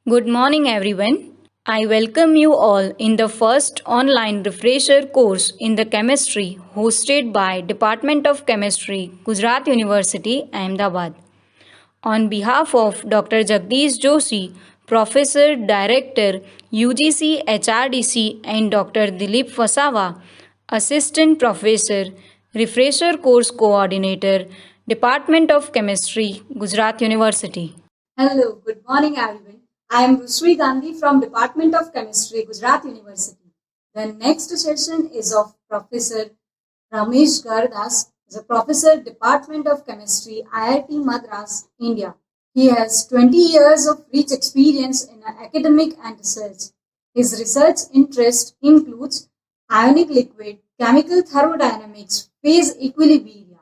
Good morning, everyone. I welcome you all in the first online refresher course in the chemistry hosted by Department of Chemistry, Gujarat University, Ahmedabad. On behalf of Dr. Jagdish Joshi, Professor Director, UGC HRDC, and Dr. Dilip Wasawa, Assistant Professor, Refresher Course Coordinator, Department of Chemistry, Gujarat University. Hello, good morning everyone. I am Rushri Gandhi from Department of Chemistry, Gujarat University. The next session is of Professor Ramesh Gardas, the Professor Department of Chemistry, IIT Madras, India. He has 20 years of rich experience in academic and research. His research interest includes ionic liquid, chemical thermodynamics, phase equilibria,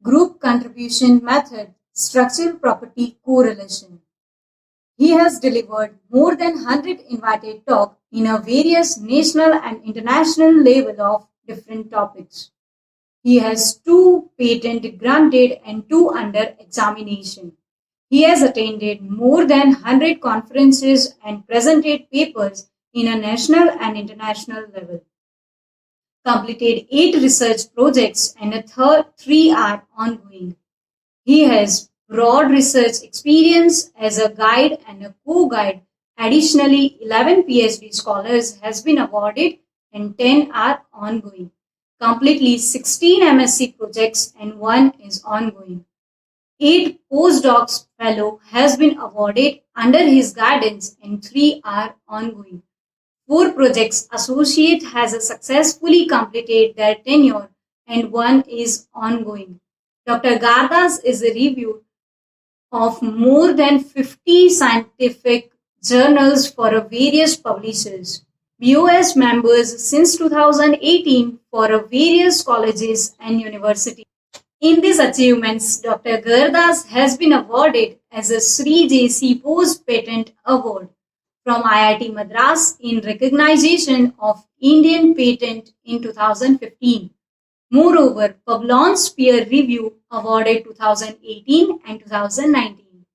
group contribution method, structural property correlation. He has delivered more than 100 invited talks in a various national and international level of different topics. He has 2 patents granted and 2 under examination. He has attended more than 100 conferences and presented papers in a national and international level. Completed 8 research projects and a 3 are ongoing. He has broad research experience as a guide and a co-guide. Additionally, 11 PhD scholars has been awarded and 10 are ongoing. Completely 16 MSc projects and 1 is ongoing. 8 postdocs fellow has been awarded under his guidance and 3 are ongoing. 4 projects associate has successfully completed their tenure and 1 is ongoing. Dr. Gardas is a review of more than 50 scientific journals for various publishers. BOS members since 2018 for various colleges and universities. In these achievements, Dr. Gardas has been awarded as a Sri J.C. Bose Patent Award from IIT Madras in recognition of Indian patent in 2015. Moreover, Publon's Peer Review awarded 2018 and 2019.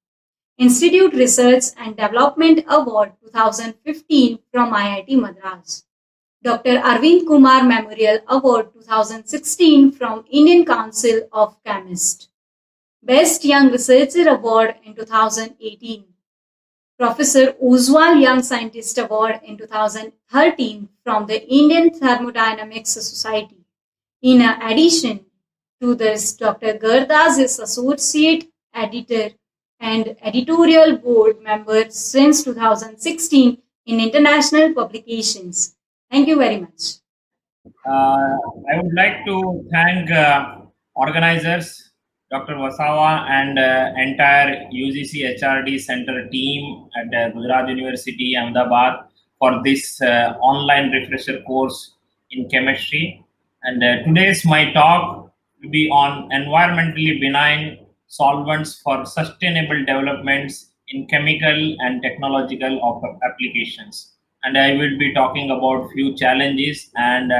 Institute Research and Development Award 2015 from IIT Madras. Dr. Arvind Kumar Memorial Award 2016 from Indian Council of Chemists. Best Young Researcher Award in 2018. Professor Ujjwal Young Scientist Award in 2013 from the Indian Thermodynamics Society. In addition to this, Dr. Gardas is Associate Editor and Editorial Board Member since 2016 in international publications. Thank you very much. I would like to thank organizers, Dr. Wasawa and entire UGC HRD Center team at Gujarat University, Ahmedabad for this online refresher course in chemistry. And today's my talk will be on environmentally benign solvents for sustainable developments in chemical and technological applications. And I will be talking about few challenges and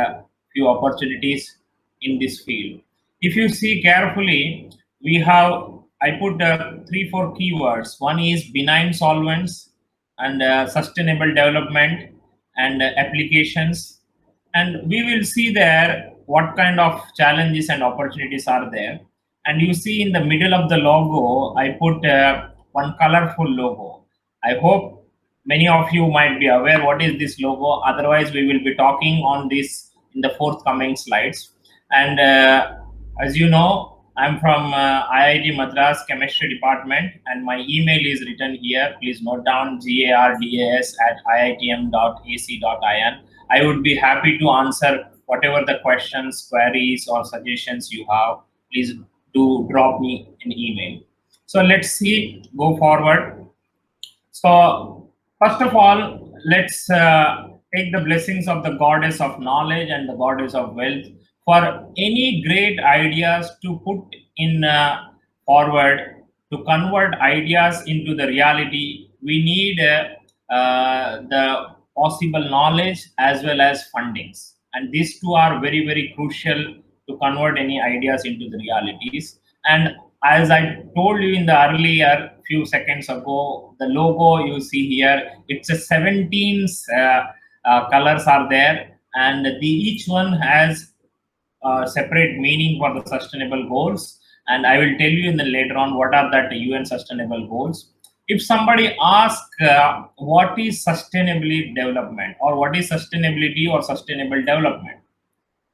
few opportunities in this field. If you see carefully, I put 3-4 keywords. One is benign solvents and sustainable development and applications, and we will see there what kind of challenges and opportunities are there. And you see in the middle of the logo, I put one colorful logo. I hope many of you might be aware what is this logo. Otherwise, we will be talking on this in the forthcoming slides. And as you know, I'm from IIT Madras Chemistry Department, and my email is written here. Please note down gardas@iitm.ac.in. I would be happy to answer whatever the questions, queries, or suggestions you have. Please do drop me an email. So let's see, go forward. So first of all, let's take the blessings of the goddess of knowledge and the goddess of wealth. For any great ideas to put in forward, to convert ideas into the reality, we need the possible knowledge as well as fundings. And these two are very, very crucial to convert any ideas into the realities. And as I told you in the earlier few seconds ago. The logo you see here, it's a 17 colors are there, and each one has separate meaning for the sustainable goals. And I will tell you in the later on what are that UN sustainable goals. If somebody asks what is sustainability development, or what is sustainability or sustainable development,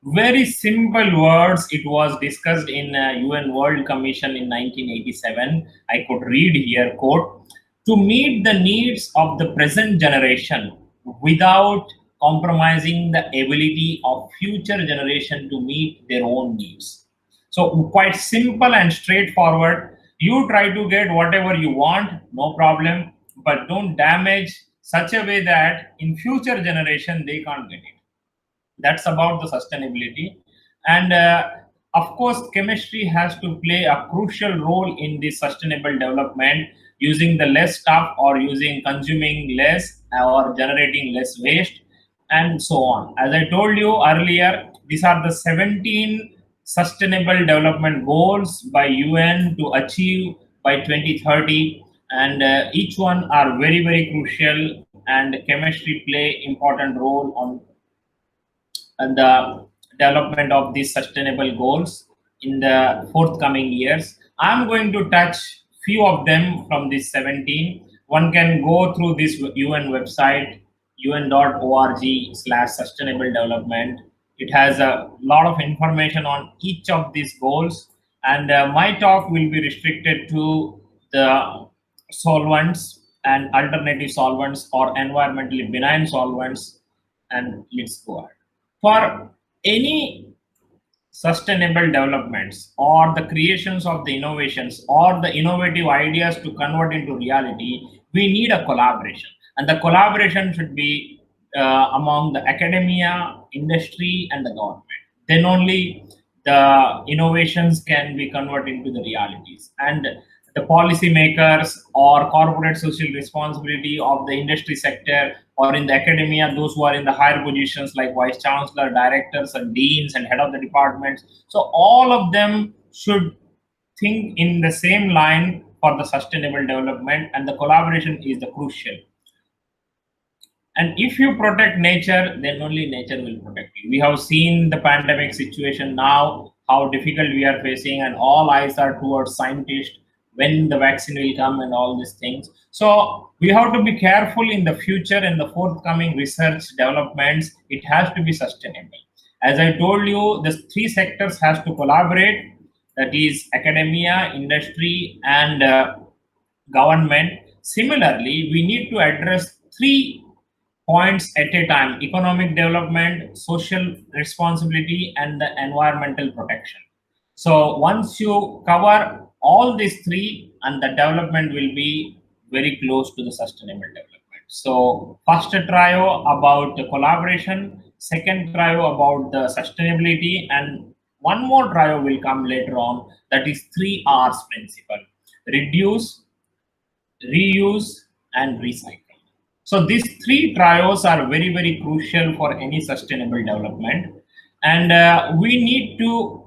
very simple words it was discussed in UN World Commission in 1987. I could read here, quote, to meet the needs of the present generation without compromising the ability of future generation to meet their own needs. So quite simple and straightforward. You try to get whatever you want, no problem, but don't damage such a way that in future generation they can't get it. That's about the sustainability. And of course, chemistry has to play a crucial role in this sustainable development, using the less stuff, or using consuming less, or generating less waste, and so on. As I told you earlier, these are the 17 sustainable development goals by UN to achieve by 2030, and each one are very, very crucial, and chemistry play important role on the development of these sustainable goals in the forthcoming years. I'm going to touch few of them from these 17. One can go through this UN website, un.org/sustainable development. It has a lot of information on each of these goals, and my talk will be restricted to the solvents and alternative solvents, or environmentally benign solvents, and let's go ahead. For any sustainable developments, or the creations of the innovations, or the innovative ideas to convert into reality, we need a collaboration. And the collaboration should be among the academia, industry, and the government. Then only the innovations can be converted into the realities. And the policymakers or corporate social responsibility of the industry sector, or in the academia, those who are in the higher positions like vice chancellor, directors, and deans, and head of the departments. So all of them should think in the same line for the sustainable development, and the collaboration is the crucial. And if you protect nature, then only nature will protect you. We have seen the pandemic situation now, how difficult we are facing, and all eyes are towards scientists, when the vaccine will come and all these things. So we have to be careful in the future, and the forthcoming research developments, it has to be sustainable. As I told you, the three sectors has to collaborate, that is academia, industry, and government. Similarly, we need to address 3 points at a time: economic development, social responsibility, and the environmental protection. So once you cover all these 3, and the development will be very close to the sustainable development. So first trio about the collaboration, second trio about the sustainability, and one more trio will come later on, that is 3 R's principle: reduce, reuse, and recycle. So these 3 trios are very, very crucial for any sustainable development, and we need to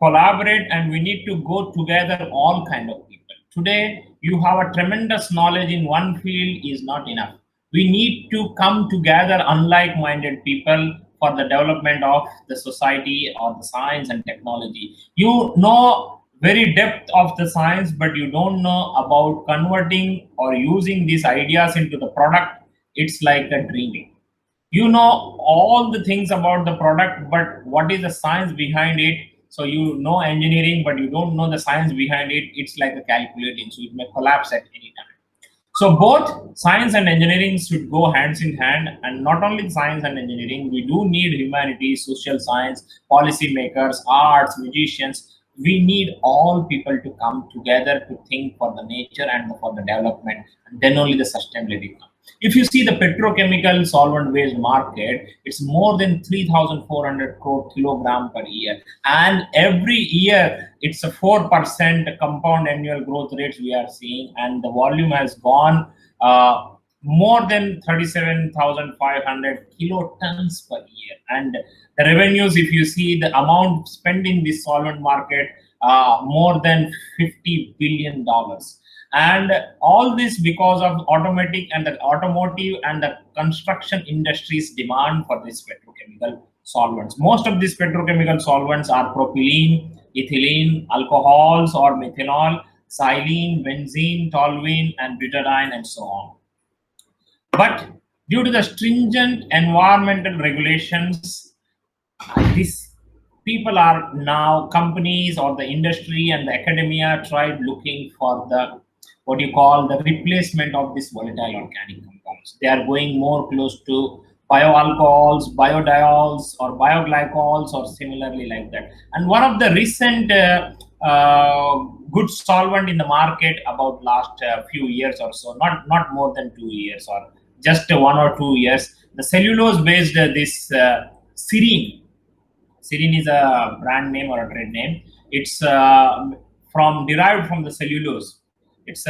collaborate, and we need to go together, all kind of people. Today, you have a tremendous knowledge in one field is not enough. We need to come together, unlike-minded people, for the development of the society or the science and technology. You know very depth of the science, but you don't know about converting or using these ideas into the product. It's like a dreaming. You know all the things about the product, but what is the science behind it? So you know engineering, but you don't know the science behind it. It's like a calculating, so it may collapse at any time. So both science and engineering should go hands in hand, and not only science and engineering, we do need humanities, social science, policymakers, arts, musicians. We need all people to come together to think for the nature and for the development, and then only the sustainability comes. If you see the petrochemical solvent waste market, it's more than 3,400 crore kilogram per year. And every year, it's a 4% compound annual growth rates we are seeing. And the volume has gone more than 37,500 kilotons per year. And the revenues, if you see the amount spent in this solvent market, more than $50 billion. And all this because of automatic and the automotive and the construction industry's demand for these petrochemical solvents. Most of these petrochemical solvents are propylene, ethylene, alcohols or methanol, xylene, benzene, toluene, and butadiene, and so on. But due to the stringent environmental regulations, these people are now, companies or the industry and the academia tried looking for the, what you call, the replacement of this volatile organic compounds. They are going more close to bioalcohols, biodiols, or bioglycols, or similarly like that. And one of the recent good solvent in the market about last few years or so, not more than 2 years or just 1 or 2 years, the cellulose based this serine. Serine is a brand name or a trade name. It's from derived from the cellulose. It's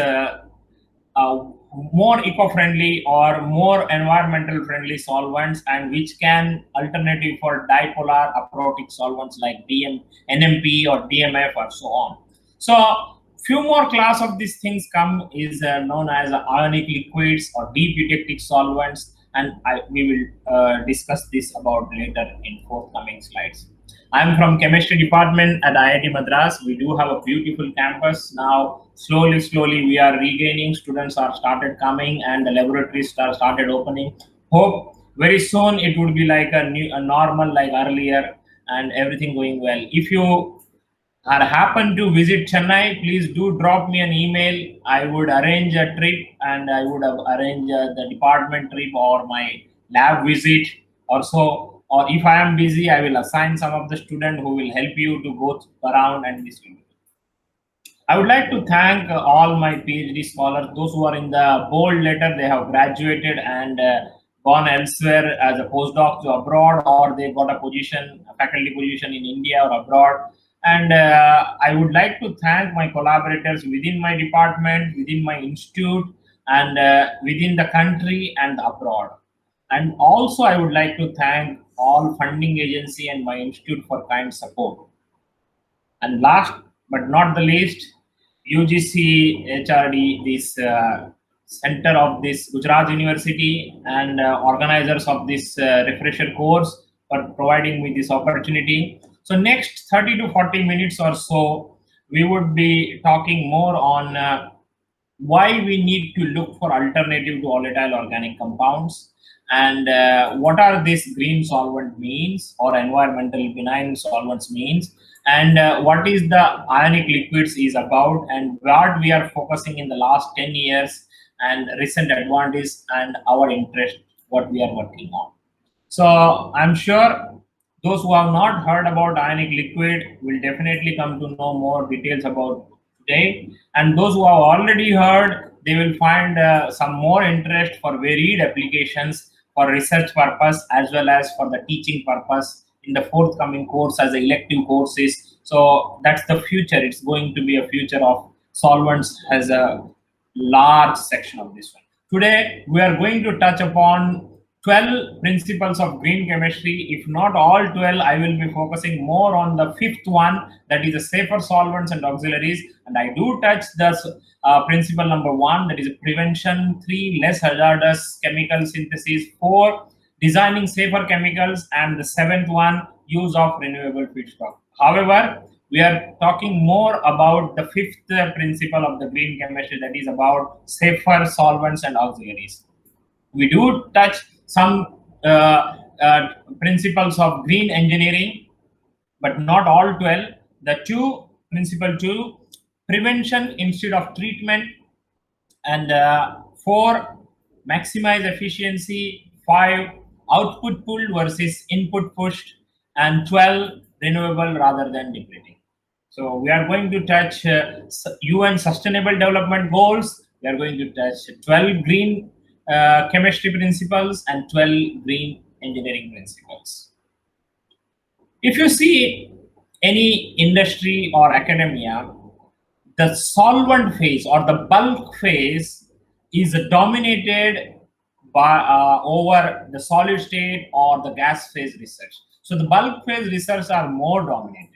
more eco-friendly or more environmental friendly solvents, and which can alternative for dipolar aprotic solvents like NMP or DMF or so on. So few more class of these things come is known as ionic liquids or deep eutectic solvents, and we will discuss this about later in forthcoming slides. I'm from chemistry department at IIT Madras. We do have a beautiful campus now. Slowly we are regaining. Students are started coming, and the laboratories started opening. Hope very soon it would be like a normal like earlier, and everything going well. If you are happen to visit Chennai, please do drop me an email. I would arrange a trip, and I would arrange the department trip or my lab visit or so. Or if I am busy, I will assign some of the student who will help you to go around and this. I would like to thank all my PhD scholars, those who are in the bold letter, they have graduated and gone elsewhere as a postdoc to abroad, or they got a position, a faculty position in India or abroad. And I would like to thank my collaborators within my department, within my institute, and within the country and abroad. And also, I would like to thank all funding agency and my institute for kind support. And last but not the least, UGC HRD, this center of this Gujarat University, and organizers of this refresher course for providing me this opportunity. So next 30 to 40 minutes or so, we would be talking more on why we need to look for alternative to volatile organic compounds, and what are these green solvent means or environmental benign solvents means, and what is the ionic liquids is about, and what we are focusing in the last 10 years and recent advantage and our interest, what we are working on. So I'm sure those who have not heard about ionic liquid will definitely come to know more details about today, and those who have already heard, they will find some more interest for varied applications for research purpose as well as for the teaching purpose in the forthcoming course as elective courses. So that's the future. It's going to be a future of solvents as a large section of this one. Today, we are going to touch upon 12 principles of green chemistry. If not all 12, I will be focusing more on the fifth one, that is the safer solvents and auxiliaries. And I do touch the principle number 1, that is prevention, 3, less hazardous chemical synthesis, 4, designing safer chemicals, and the 7th one, use of renewable feedstock. However, we are talking more about the 5th principle of the green chemistry, that is about safer solvents and auxiliaries. We do touch some principles of green engineering, but not all 12. The principle 2, prevention instead of treatment, and 4, maximize efficiency, 5, output pulled versus input pushed, and 12, renewable rather than depleting. So we are going to touch UN Sustainable Development Goals. We are going to touch 12 green chemistry principles and 12 green engineering principles. If you see any industry or academia, the solvent phase or the bulk phase is dominated by over the solid state or the gas phase research. So the bulk phase research are more dominated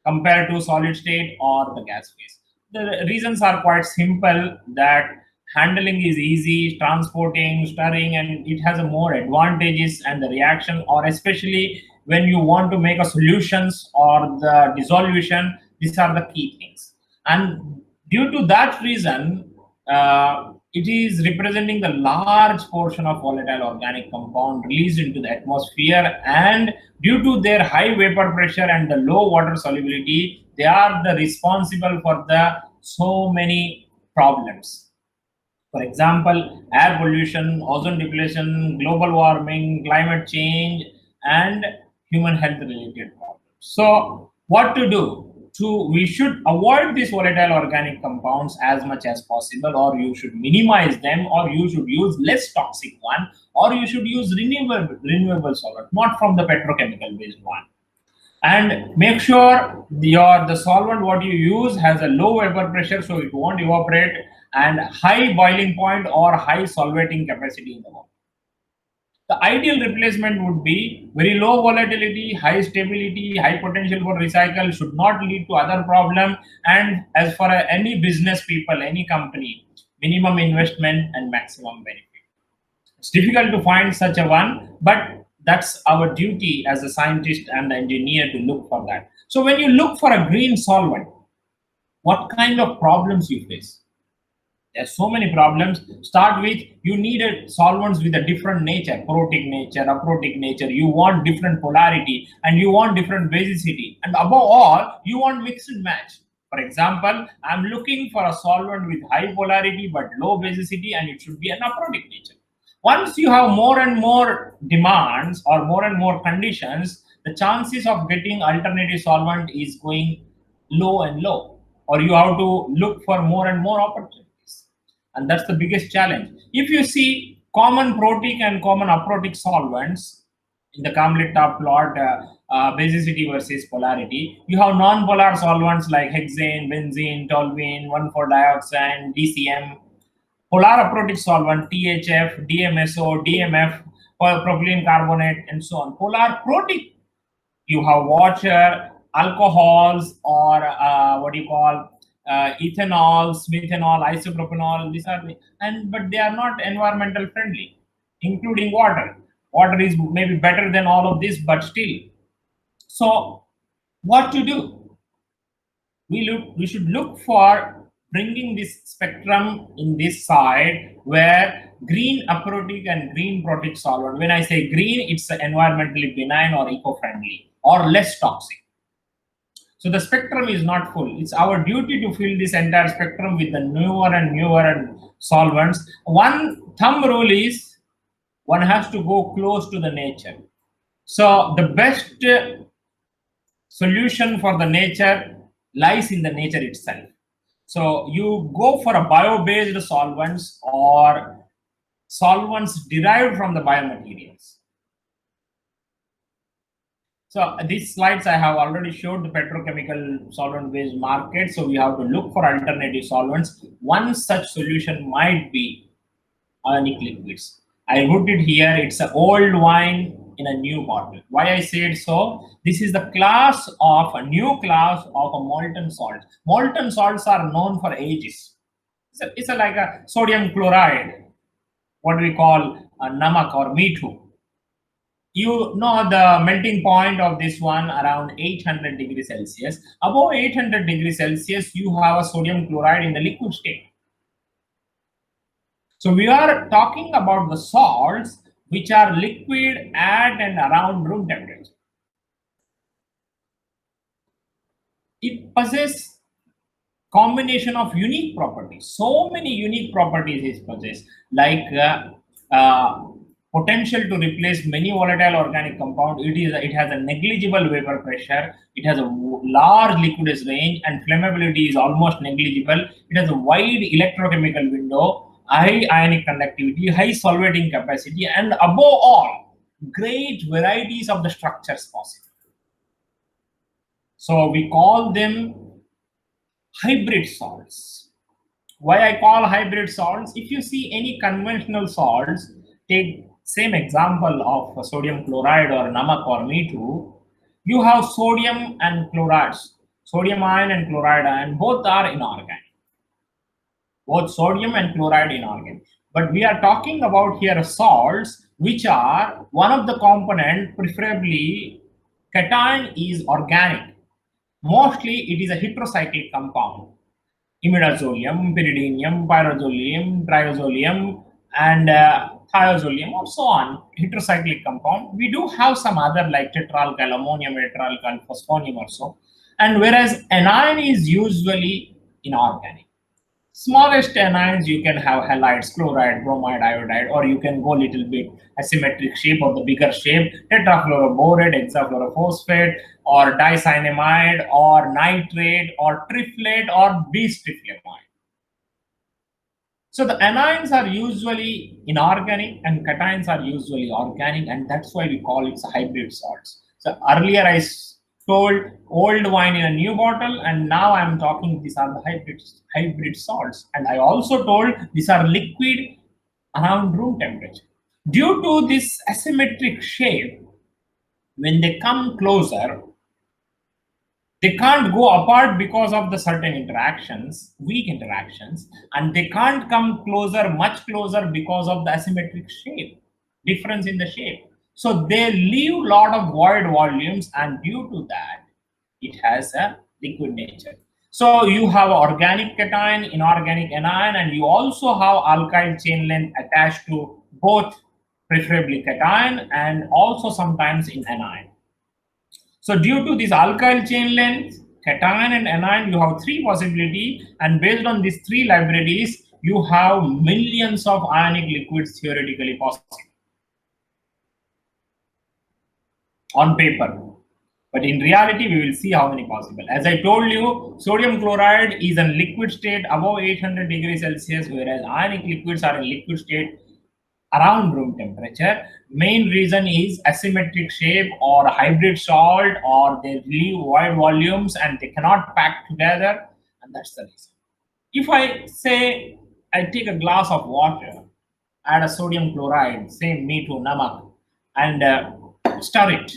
compared to solid state or the gas phase. The reasons are quite simple, that handling is easy, transporting, stirring, and it has a more advantages, and the reaction, or especially when you want to make a solutions or the dissolution, these are the key things. And due to that reason, it is representing the large portion of volatile organic compound released into the atmosphere, and due to their high vapor pressure and the low water solubility, they are the responsible for the so many problems. For example, air pollution, ozone depletion, global warming, climate change, and human health related problems. So, what to do? We should avoid these volatile organic compounds as much as possible, or you should minimize them, or you should use less toxic one, or you should use renewable solvent, not from the petrochemical based one. And make sure the solvent what you use has a low vapor pressure, so it won't evaporate, and high boiling point or high solvating capacity in the water. The ideal replacement would be very low volatility, high stability, high potential for recycle, should not lead to other problem, and as for any business people, any company, minimum investment and maximum benefit. It's difficult to find such a one, but that's our duty as a scientist and the engineer to look for that. So when you look for a green solvent, what kind of problems you face? There's so many problems. Start with, you needed solvents with a different nature, protic nature, aprotic nature. You want different polarity, and you want different basicity, and above all, you want mix and match. For example, I'm looking for a solvent with high polarity but low basicity, and it should be an aprotic nature. Once you have more and more demands or more and more conditions, the chances of getting alternative solvent is going low and low, or you have to look for more and more opportunities. And that's the biggest challenge. If you see common protic and common aprotic solvents in the Kamlet top plot, basicity versus polarity, you have non-polar solvents like hexane, benzene, toluene, 1,4-dioxane, DCM, polar aprotic solvent, THF, DMSO, DMF, propylene carbonate, and so on. Polar protic, you have water, alcohols, or what do you call, ethanol, methanol, isopropanol. These are but they are not environmental friendly, including water. Water is maybe better than all of this, but still. So, what to do? We should look for bringing this spectrum in this side, where green aprotic and green protic solvent. When I say green, it's environmentally benign or eco-friendly or less toxic. So the spectrum is not full. It's our duty to fill this entire spectrum with the newer and solvents. One thumb rule is, one has to go close to the nature. So the best solution for the nature lies in the nature itself. So you go for a bio-based solvents or solvents derived from the biomaterials. So these slides I have already showed the petrochemical solvent-based market. So we have to look for alternative solvents. One such solution might be ionic liquids. I wrote it here. It's an old wine in a new bottle. Why I said so? This is the class of a new class of a molten salt. Molten salts are known for ages. It's like a sodium chloride, what we call a namak or meetu. You know the melting point of this one around 800 degrees Celsius. Above 800 degrees Celsius, you have a sodium chloride in the liquid state. So we are talking about the salts which are liquid at and around room temperature. It possesses combination of unique properties. So many unique properties it possesses, like potential to replace many volatile organic compounds. It has a negligible vapor pressure. It has a large liquidous range, and flammability is almost negligible. It has a wide electrochemical window, high ionic conductivity, high solvating capacity, and above all, great varieties of the structures possible. So we call them hybrid salts. Why I call hybrid salts? If you see any conventional salts, take same example of sodium chloride or namak or meetu, you have sodium and chlorides, sodium ion and chloride ion, both are inorganic. both sodium and chloride inorganic. But we are talking about here salts, which are one of the component, preferably cation is organic. Mostly it is a heterocyclic compound. Imidazolium, pyridinium, pyrazolium, triazolium, and thiazolium, or so on, heterocyclic compound. We do have some other like tetralkyl, ammonium tetralkyl, phosphonium or so. And whereas anion is usually inorganic. Smallest anions you can have halides, chloride, bromide, iodide, or you can go little bit asymmetric shape or the bigger shape, tetrafluoroborate, hexafluorophosphate, or dicyanamide, or nitrate, or triflate, or bistriflamide. So the anions are usually inorganic and cations are usually organic, and that's why we call it hybrid salts. So earlier I told old wine in a new bottle, and now I'm talking these are the hybrid salts. And I also told these are liquid around room temperature. Due to this asymmetric shape, when they come closer, they can't go apart because of the certain interactions, weak interactions, and they can't come closer, much closer, because of the asymmetric shape, difference in the shape. So they leave a lot of void volumes, and due to that, it has a liquid nature. So you have organic cation, inorganic anion, and you also have alkyl chain length attached to both, preferably cation and also sometimes in anion. So due to this alkyl chain length, cation and anion, you have three possibilities, and based on these three libraries, you have millions of ionic liquids theoretically possible on paper. But in reality, we will see how many possible. As I told you, sodium chloride is in liquid state above 800 degrees Celsius, whereas ionic liquids are in liquid state around room temperature. Main reason is asymmetric shape or hybrid salt, or they leave void volumes and they cannot pack together, and that's the reason. If I say I take a glass of water, add a sodium chloride, say me to namak, and stir it.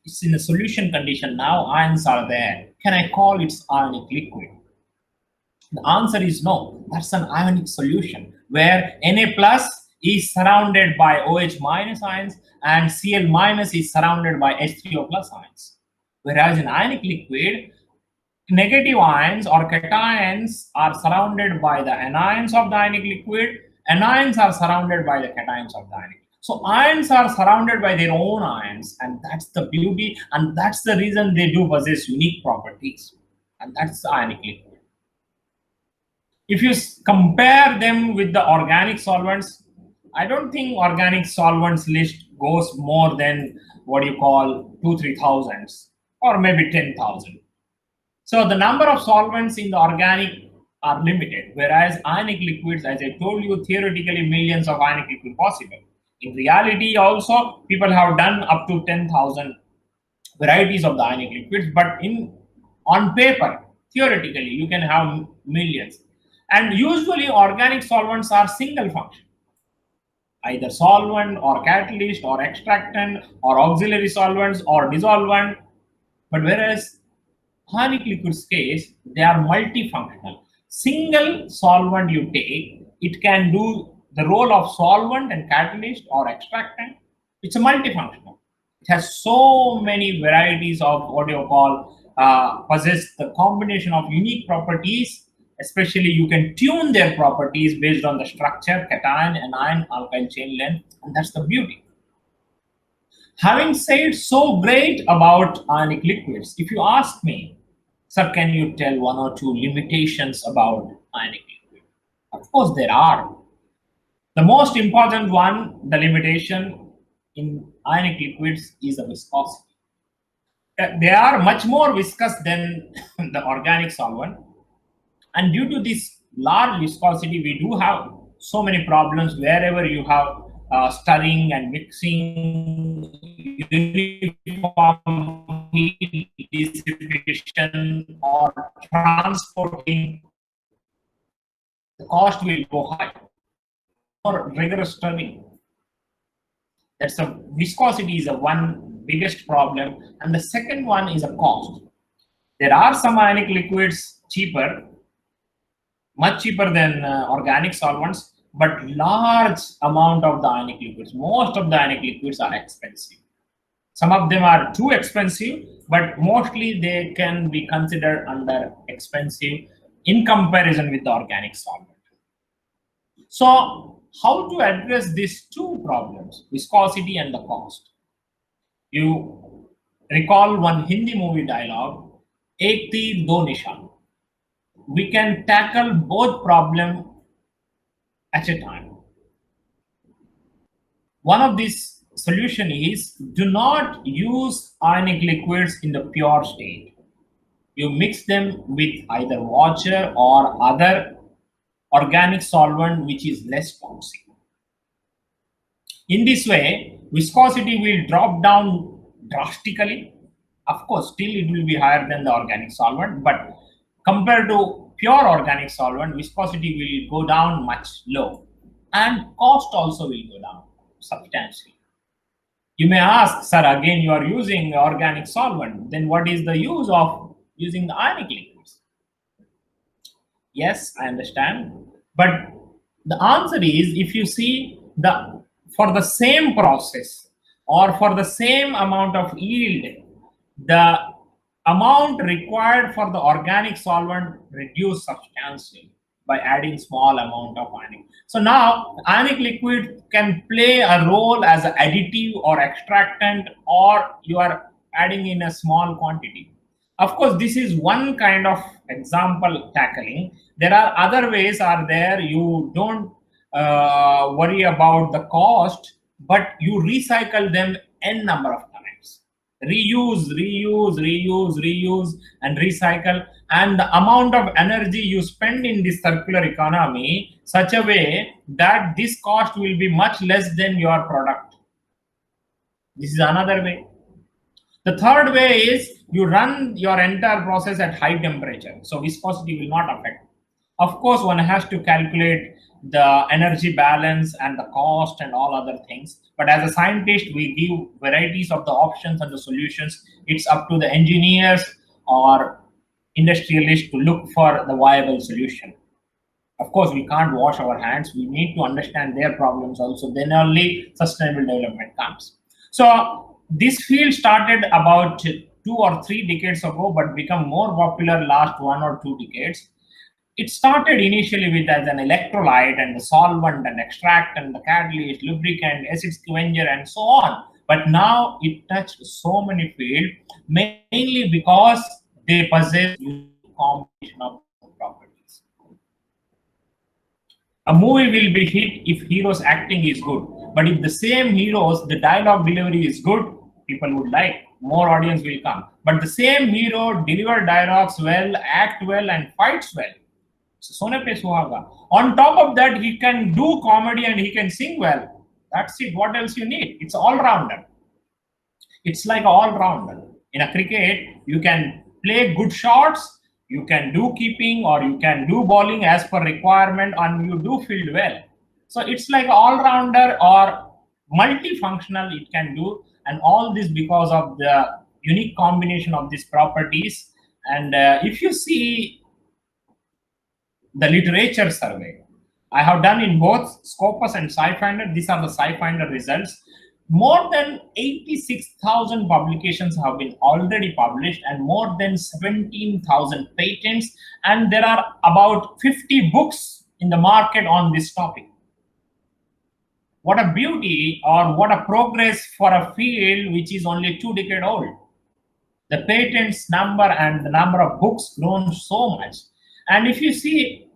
It's in a solution condition now, ions are there. Can I call it ionic liquid? The answer is no. That's an ionic solution where Na plus is surrounded by OH minus ions and Cl minus is surrounded by H3O plus ions. Whereas in ionic liquid, negative ions or cations are surrounded by the anions of the ionic liquid, anions are surrounded by the cations of the ionic liquid. So ions are surrounded by their own ions, and that's the beauty, and that's the reason they do possess unique properties, and that's the ionic liquid. If you compare them with the organic solvents, I don't think organic solvents list goes more than what you call 2,000-3,000 or maybe 10,000. So the number of solvents in the organic are limited, whereas ionic liquids, as I told you, theoretically millions of ionic liquid possible. In reality also, people have done up to 10,000 varieties of the ionic liquids, but on paper, theoretically, you can have millions. And usually organic solvents are single function, either solvent or catalyst or extractant or auxiliary solvents or dissolvent. But whereas ionic liquids case, they are multifunctional. Single solvent you take, it can do the role of solvent and catalyst or extractant. It's a multifunctional. It has so many varieties of what you call possess the combination of unique properties. Especially you can tune their properties based on the structure, cation, anion, alkyl chain length, and that's the beauty. Having said so great about ionic liquids, if you ask me, sir, can you tell one or two limitations about ionic liquid? Of course, there are. The most important one, the limitation in ionic liquids is the viscosity. They are much more viscous than the organic solvent. And due to this large viscosity, we do have so many problems wherever you have stirring and mixing, uniform heat dissipation, or transporting. The cost will go high. Or rigorous stirring. That's a viscosity is a one biggest problem, and the second one is a cost. There are some ionic liquids cheaper, much cheaper than organic solvents, but large amount of the ionic liquids. Most of the ionic liquids are expensive. Some of them are too expensive, but mostly they can be considered under expensive in comparison with the organic solvent. So, how to address these two problems, viscosity and the cost? You recall one Hindi movie dialogue, Ek Teer Do Nishan. We can tackle both problems at a time. One of these solution is do not use ionic liquids in the pure state. You mix them with either water or other organic solvent which is less toxic. In this way, viscosity will drop down drastically. Of course, still it will be higher than the organic solvent, but compared to pure organic solvent, viscosity will go down much low, and cost also will go down substantially. You may ask, sir, again you are using organic solvent, then what is the use of using the ionic liquids? Yes, I understand, but the answer is, if you see, for the same process or for the same amount of yield, the amount required for the organic solvent reduced substantially by adding small amount of ionic. So now ionic liquid can play a role as an additive or extractant, or you are adding in a small quantity. Of course, this is one kind of example tackling. There are other ways are there. You don't worry about the cost, but you recycle them n number of times. Reuse, reuse, reuse, reuse, and recycle. And the amount of energy you spend in this circular economy such a way that this cost will be much less than your product. This is another way. The third way is you run your entire process at high temperature, so viscosity will not affect. Of course, one has to calculate the energy balance and the cost and all other things. But as a scientist, we give varieties of the options and the solutions. It's up to the engineers or industrialists to look for the viable solution. Of course, we can't wash our hands. We need to understand their problems also. Then only sustainable development comes. So this field started about 2 or 3 decades ago, but become more popular last 1 or 2 decades. It started initially with as an electrolyte and the solvent and extract and the catalyst, lubricant, acid scavenger, and so on. But now it touched so many fields, mainly because they possess a combination of properties. A movie will be hit if heroes acting is good, but if the same heroes, the dialogue delivery is good, people would like, more audience will come. But the same hero deliver dialogues well, act well, and fights well. So Sone Pe Suhaga. On top of that, he can do comedy and he can sing well. That's it. What else you need? It's all-rounder. It's like all-rounder. In a cricket, you can play good shots, you can do keeping, or you can do bowling as per requirement, and you do field well. So it's like all-rounder or multifunctional it can do, and all this because of the unique combination of these properties. And if you see the literature survey I have done in both Scopus and SciFinder, these are the SciFinder results. More than 86,000 publications have been already published and more than 17,000 patents, and there are about 50 books in the market on this topic. What a beauty, or what a progress for a field which is only 2 decades old. The patents number and the number of books grown so much. And if you see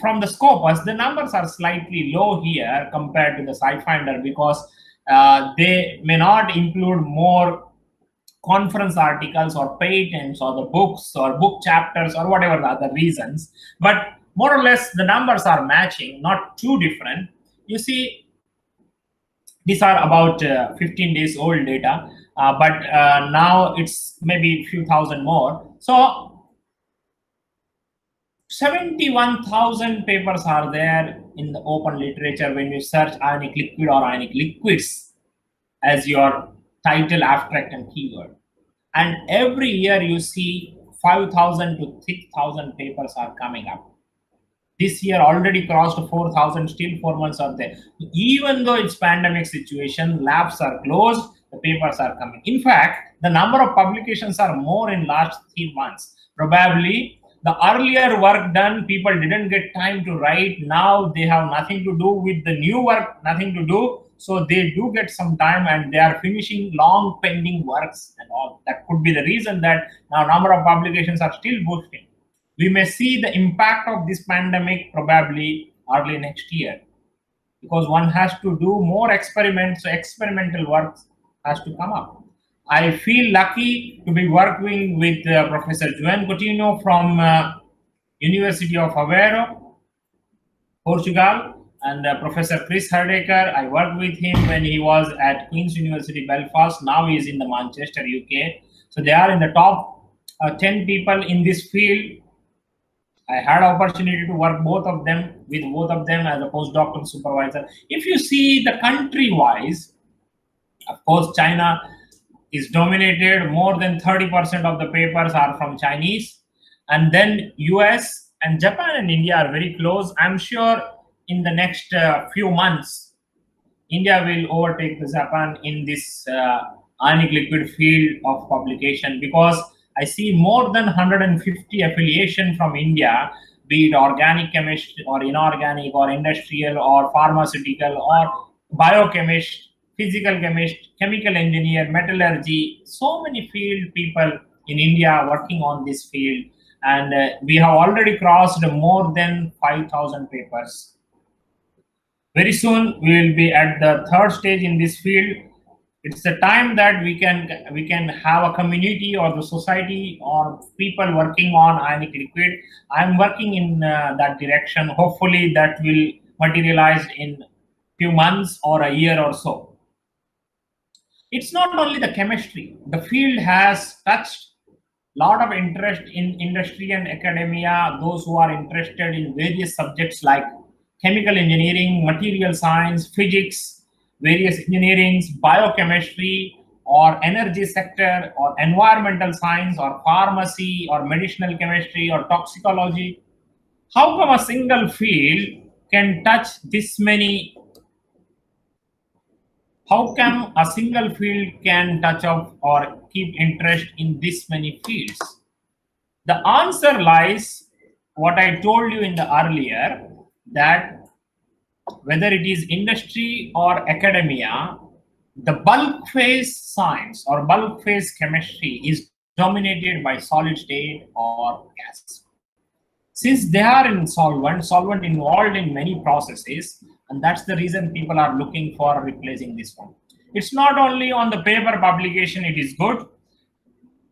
from the Scopus, the numbers are slightly low here compared to the SciFinder, because they may not include more conference articles or patents or the books or book chapters or whatever the other reasons. But more or less the numbers are matching, not too different. You see, these are about 15 days old data, but now it's maybe a few thousand more. So 71,000 papers are there in the open literature when you search ionic liquid or ionic liquids as your title, abstract, and keyword. And every year you see 5,000 to 6,000 papers are coming up. This year already crossed 4,000, still 4 months are there. Even though it's pandemic situation, labs are closed, the papers are coming. In fact, the number of publications are more in last 3 months. Probably the earlier work done, people didn't get time to write. Now they have nothing to do with the new work, nothing to do. So they do get some time and they are finishing long pending works and all. That could be the reason that now number of publications are still boosting. We may see the impact of this pandemic probably early next year, because one has to do more experiments, so experimental work has to come up. I feel lucky to be working with Professor João Coutinho from University of Aveiro, Portugal, and Professor Chris Hardaker. I worked with him when he was at Queen's University Belfast. Now he is in the Manchester, UK. So they are in the top 10 people in this field. I had opportunity to work with both of them as a postdoctoral supervisor. If you see the country-wise, of course, China is dominated. More than 30% of the papers are from Chinese, and then US and Japan and India are very close. I'm sure in the next few months, India will overtake the Japan in this ionic liquid field of publication, because I see more than 150 affiliation from India, be it organic chemistry or inorganic or industrial or pharmaceutical or biochemist, physical chemist, chemical engineer, metallurgy, so many field people in India working on this field. And we have already crossed more than 5,000 papers. Very soon we will be at the third stage in this field. It's the time that we can have a community or the society or people working on ionic liquid. I'm working in that direction. Hopefully that will materialize in few months or a year or so. It's not only the chemistry. The field has touched lot of interest in industry and academia, those who are interested in various subjects like chemical engineering, material science, physics, various engineerings, biochemistry, or energy sector, or environmental science, or pharmacy, or medicinal chemistry, or toxicology. How come a single field can touch this many? How come a single field can touch up or keep interest in this many fields? The answer lies what I told you in the earlier, that whether it is industry or academia, the bulk phase science or bulk phase chemistry is dominated by solid state or gas. Since they are in solvent involved in many processes, and that's the reason people are looking for replacing this one. It's not only on the paper publication it is good.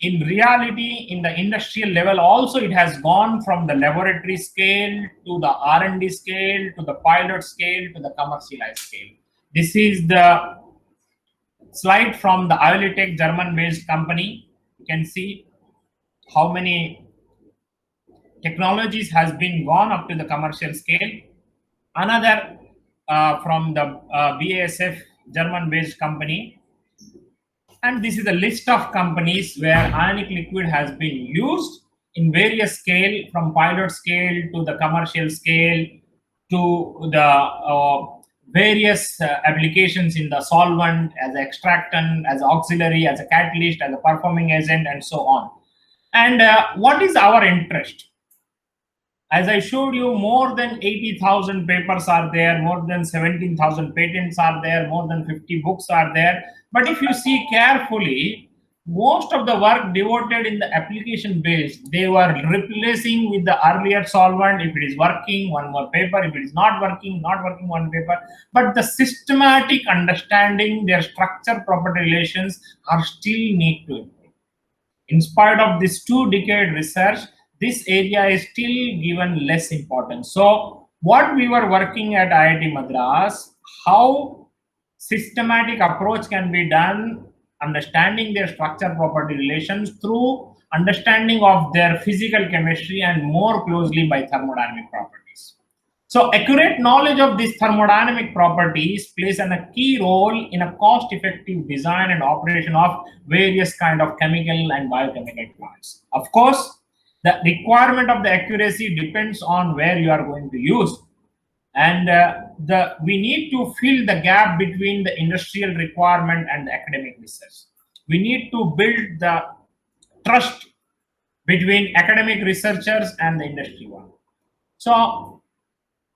In reality, in the industrial level also, it has gone from the laboratory scale to the R&D scale to the pilot scale to the commercialized scale. This is the slide from the Iolytech German-based company. You can see how many technologies has been gone up to the commercial scale. Another from the BASF German-based company. And this is a list of companies where ionic liquid has been used in various scale, from pilot scale to the commercial scale to the various applications in the solvent, as an extractant, as auxiliary, as a catalyst, as a performing agent, and so on. And what is our interest? As I showed you, more than 80,000 papers are there, more than 17,000 patents are there, more than 50 books are there. But if you see carefully, most of the work devoted in the application base, they were replacing with the earlier solvent. If it is working, one more paper. If it is not working, one paper. But the systematic understanding, their structure property relations are still need to improve. In spite of this 2-decade research, this area is still given less importance. So what we were working at IIT Madras, how systematic approach can be done, understanding their structure property relations through understanding of their physical chemistry and more closely by thermodynamic properties. So accurate knowledge of these thermodynamic properties plays a key role in a cost-effective design and operation of various kind of chemical and biochemical plants. Of course, The requirement of the accuracy depends on where you are going to use. And we need to fill the gap between the industrial requirement and the academic research. We need to build the trust between academic researchers and the industry one. So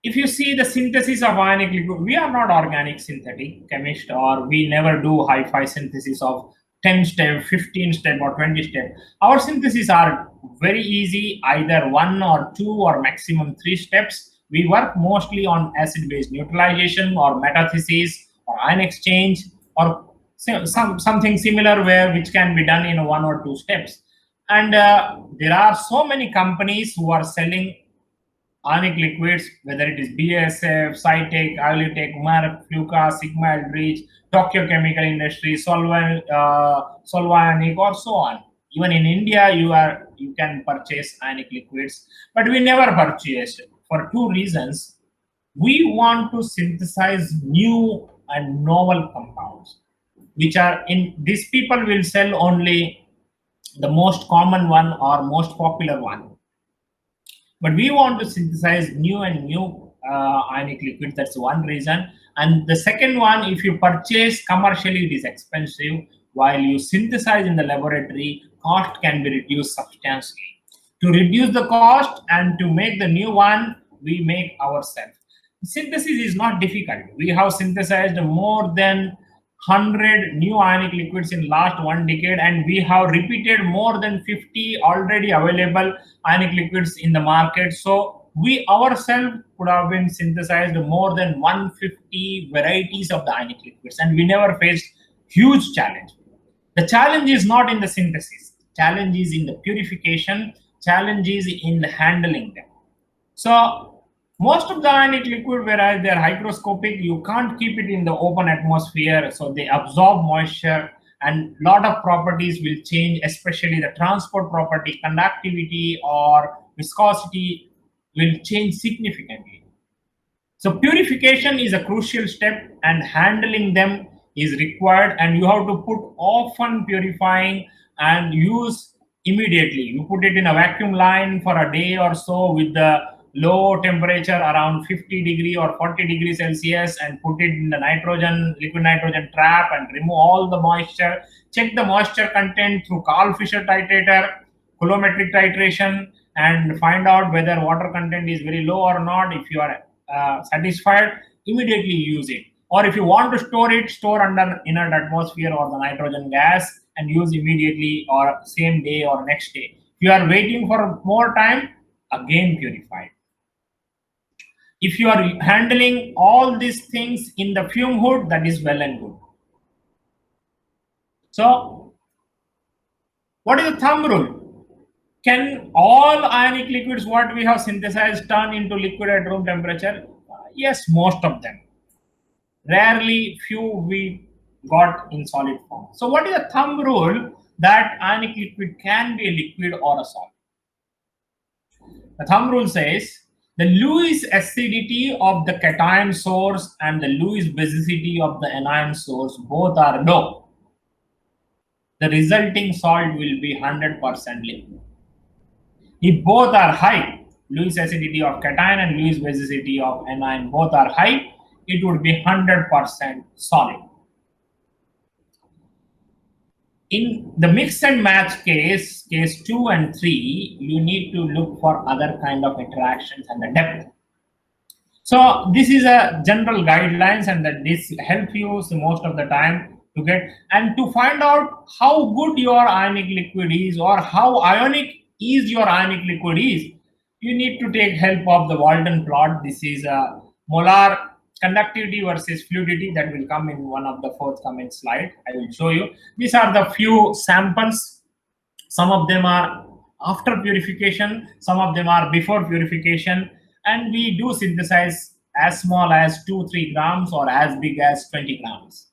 if you see the synthesis of ionic liquid, we are not organic synthetic chemist, or we never do hi-fi synthesis of 10 step, 15 step, or 20 step. Our synthesis are very easy, either 1 or 2 or maximum 3 steps. We work mostly on acid-base neutralization or metathesis or ion exchange, or something similar which can be done in 1 or 2 steps. And there are so many companies who are selling ionic liquids, whether it is BASF, Cytec, Iolitech, Merck, Fluka, Sigma Aldrich, Tokyo Chemical Industry, Solvanic, or so on. Even in India, you can purchase ionic liquids, but we never purchase for 2 reasons. We want to synthesize new and novel compounds, which are in these people will sell only the most common one or most popular one. But we want to synthesize new ionic liquid. That's one reason. And the second one, if you purchase commercially, it is expensive. While you synthesize in the laboratory, cost can be reduced substantially. To reduce the cost and to make the new one, we make ourselves. Synthesis is not difficult. We have synthesized more than 100 new ionic liquids in last 1 decade, and we have repeated more than 50 already available ionic liquids in the market. So we ourselves could have been synthesized more than 150 varieties of the ionic liquids, and we never faced huge challenge. The challenge is not in the synthesis. Challenge is in the purification. Challenge is in the handling them. So most of the ionic liquid, whereas they are hygroscopic, you can't keep it in the open atmosphere, so they absorb moisture, and lot of properties will change, especially the transport property, conductivity or viscosity will change significantly. So purification is a crucial step, and handling them is required, and you have to put often purifying and use immediately. You put it in a vacuum line for a day or so with the low temperature around 50 degree or 40 degrees Celsius, and put it in the liquid nitrogen trap and remove all the moisture. Check the moisture content through Karl Fischer titrator, coulometric titration, and find out whether water content is very low or not. If you are satisfied, immediately use it. Or if you want to store it, store under inert atmosphere or the nitrogen gas and use immediately or same day or next day. If you are waiting for more time, again purify. If you are handling all these things in the fume hood, that is well and good. So what is the thumb rule? Can all ionic liquids what we have synthesized turn into liquid at room temperature? Yes, most of them. Rarely few we got in solid form. So what is the thumb rule that ionic liquid can be a liquid or a solid? The thumb rule says the Lewis acidity of the cation source and the Lewis basicity of the anion source both are low. The resulting salt will be 100% liquid. If both are high, Lewis acidity of cation and Lewis basicity of anion both are high, it would be 100% solid. In the mix and match case 2 and 3, you need to look for other kind of interactions and the depth. So this is a general guidelines, and that this help you most of the time to get and to find out how good your ionic liquid is or how ionic is your ionic liquid is. You need to take help of the Walton plot. This is a molar conductivity versus fluidity that will come in one of the forthcoming slide. I will show you. These are the few samples. Some of them are after purification, some of them are before purification, and we do synthesize as small as 2-3 grams or as big as 20 grams.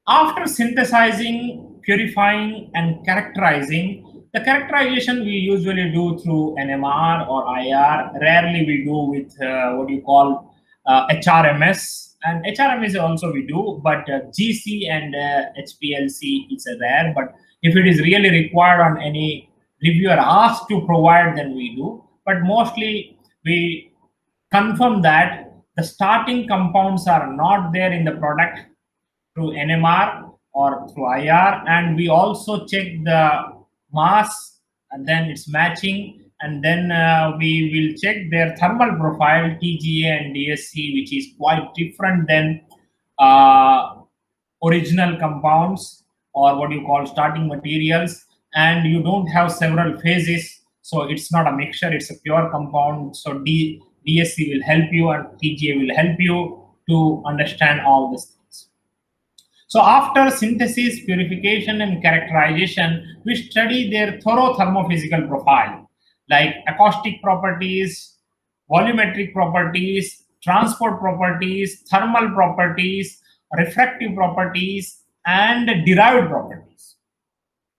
After synthesizing, purifying, and characterizing, the characterization we usually do through NMR or IR. Rarely we do with what you call HRMS, and HRMS also we do, but GC and HPLC is rare. But If it is really required on any reviewer asked to provide, then we do. But mostly we confirm that the starting compounds are not there in the product through NMR or through IR, and we also check the mass, and then it's matching, and then we will check their thermal profile, TGA and DSC, which is quite different than original compounds, or what you call starting materials, and you don't have several phases, so it's not a mixture, it's a pure compound. So DSC will help you and TGA will help you to understand all these things. So after synthesis, purification, and characterization, we study their thorough thermophysical profile, like acoustic properties, volumetric properties, transport properties, thermal properties, refractive properties, and derived properties.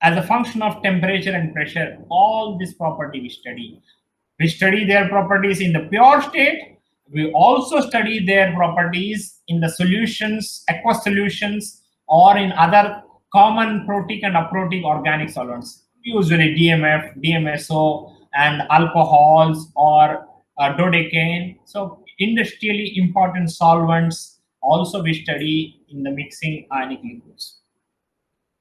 As a function of temperature and pressure, all this property we study. We study their properties in the pure state. We also study their properties in the solutions, aqueous solutions, or in other common protic and aprotic organic solvents, usually DMF, DMSO, and alcohols, or dodecane. So industrially important solvents also we study in the mixing ionic liquids.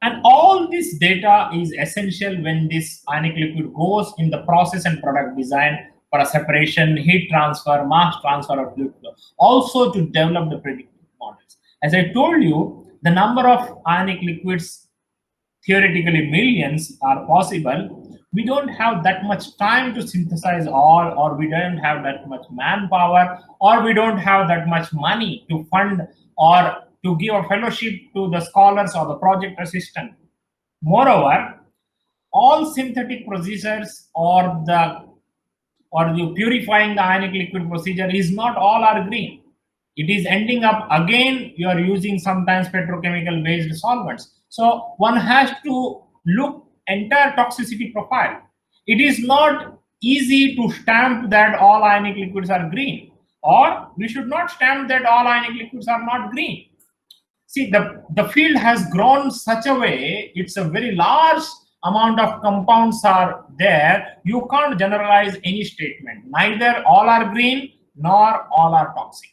And all this data is essential when this ionic liquid goes in the process and product design for a separation, heat transfer, mass transfer of fluid flow, also to develop the predictive models. As I told you, the number of ionic liquids, theoretically millions, are possible. We don't have that much time to synthesize all, or we don't have that much manpower, or we don't have that much money to fund or to give a fellowship to the scholars or the project assistant. Moreover, all synthetic procedures or the purifying the ionic liquid procedure is not all are green. It is ending up again you are using sometimes petrochemical based solvents. So one has to look entire toxicity profile. It is not easy to stamp that all ionic liquids are green, or we should not stamp that all ionic liquids are not green. See, the field has grown such a way, it's a very large amount of compounds are there. You can't generalize any statement. Neither all are green nor all are toxic.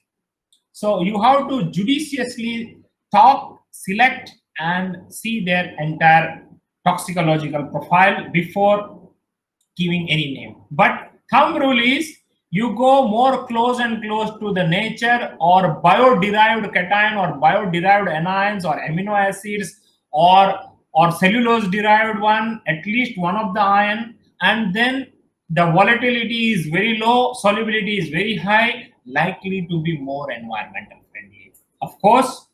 So you have to judiciously talk, select, and see their entire toxicological profile before giving any name. But thumb rule is you go more close and close to the nature or bio-derived cation or bio-derived anions or amino acids or cellulose derived one, at least one of the ion, and then the volatility is very low, solubility is very high, likely to be more environmental friendly. Of course,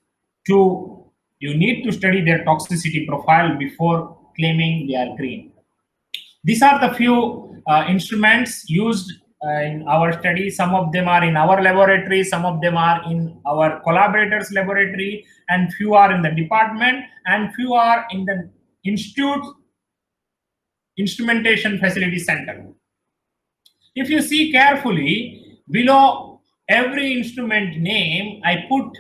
you need to study their toxicity profile before claiming they are green. These are the few instruments used in our study. Some of them are in our laboratory, some of them are in our collaborators' laboratory, and few are in the department, and few are in the institute instrumentation facility center. If you see carefully, below every instrument name, I put